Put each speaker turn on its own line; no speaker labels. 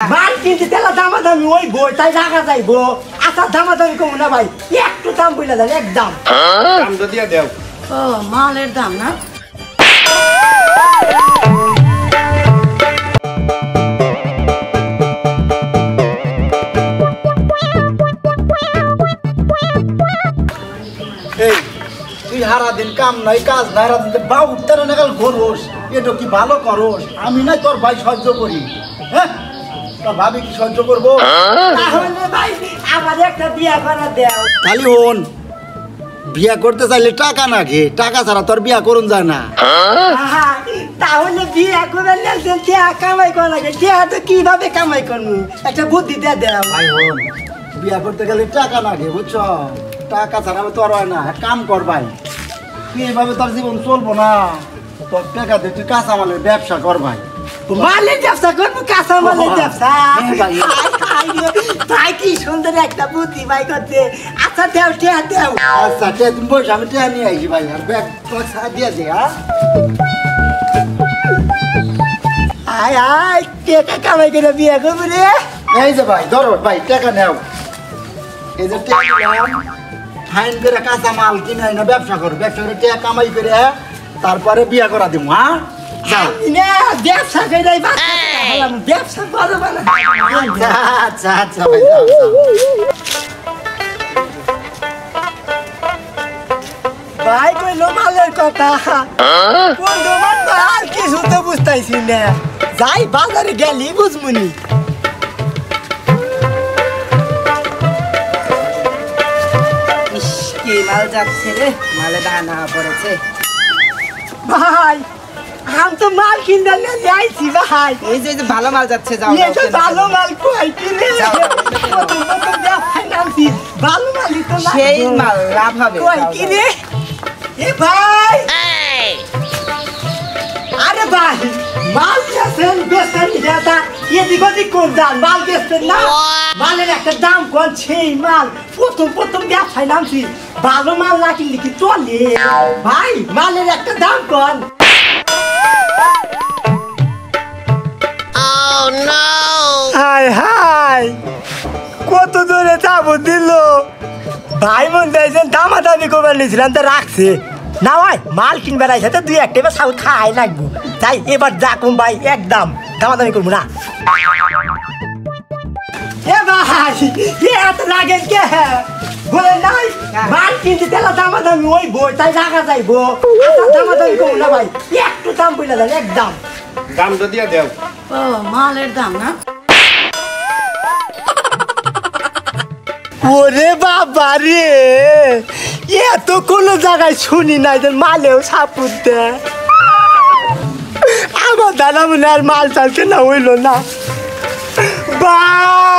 মাল কিনতে তেলা দামাদামি ওই বই তাই রাখা যাইবো। আচ্ছা দামাদামি কমু না ভাই, একটু দাম বইলা দেন, একদম
দাম তো দিয়া দেও।
ও মালের দাম না?
এই তুই হারা দিন কাম নাই কাজ নাই, হারা দিন বাবু তেরো নাগাল ঘোরোস, এটা কি ভালো করোস? আমি নাই তোর ভাই সহ্য করি, হ্যাঁ তোর ভাবি কি সহ্য করবো?
তাহলে ভাই আমার একটা বিয়া করা দেও।
খালি হন, বিয়া করতে চাইলে টাকা নাগে, টাকা ছাড়া তোর বিয়া করুন যায় না।
তাহলে বিয়া করে নেন, টিয়া কামাই করা লাগে। টিয়া তো কিভাবে কামাই করবো, একটা বুদ্ধি দিয়ে দেও।
ভাই হন, বিয়া করতে গেলে টাকা নাগে, বুঝছ? টাকা ছাড়া তোর হয় না। এক কাম কর ভাই, তুই এইভাবে তোর জীবন চলবো না, তোর টাকা দিয়ে তুই কাঁচামালের ব্যবসা কর ভাই।
মালের ব্যবসা করবো, কাঁচা মালের ব্যবসা।
ভাই
ভাই কি সুন্দর একটা বুদ্ধি ভাই করতে। আচ্ছা দেও, টিয়া দেও।
আচ্ছা তুমি বসে, আমি টাকা নিয়ে আসি ভাই, আর ব্যাগ দিয়ে দে।
আয় আয়, টাকা কামাই করে বিয়া করবো রে।
এই যে ভাই ধরো ভাই, টাকা নেও, এই যে টাকা নিলাম, ফাইন করে কাঁচা মাল কিনে না ব্যবসা করো, ব্যবসা করে টাকা কামাই করে তারপরে বিয়া করা দিব। হ্যাঁ যাও।
না ব্যবসা করে ব্যবসা করবো না।
আচ্ছা আচ্ছা ভাই যাও যাও।
ভাই কইলো মালের কথা, বন্ধু বান্ধব আর কিছু তো বুঝতেছি না। যাই বাজারে গেলি বুঝমুনি।
কি মাল যাচ্ছে রে, মালে দানা পড়েছে।
ভাই আমি তো মাল কিনতে নিয়ে আইছি ভাই।
এই যে ভালো মাল যাচ্ছে, যাও
এই যে ভালো মাল কই কিনে প্রথম প্রথম দেখাই নামছি, ভালো মালই তো লাগবে।
সেই মাল লাভ হবে।
কই কিনে এ ভাই, আরে ভাই মাল বেচেন দাদা, এদিক ওদিক কোন যান, মাল বেচতেন না? মালের একটা দাম কোন, সেই মাল প্রথম প্রথম ব্যবসায় নামছি, ভালো মাল না কিনলে কি চলে ভাই? মালের একটা দাম কোন। হায় হায়, কত দূরে যাবো দিল ভাই। মন দিয়েছেন দামাদামি করবার নিয়েছিলাম তো রাখছে না ভাই। মাল কিনবার আইসা তো দুই একটা এবার সাউথ খাই লাগবো, তাই এবার যা কম ভাই, একদম দামাদামি করবো না। এ ভাই এত লাগেন কে বলে নাই, মাল কিনতে তেলা দামাদামি ওই বই তাই রাখা যাইবো। দামাদামি করবো না ভাই, একটু দাম বলে দেন, একদম
দাম তো দিয়া দেও।
ও মালের দাম না?
ওরে বাবা রে, এত কোনো জায়গায় শুনি নাই যে মালেও সাপুর দেয়। আমার দাদা মনে আর মাল চাল কেনা হইল না ভাই।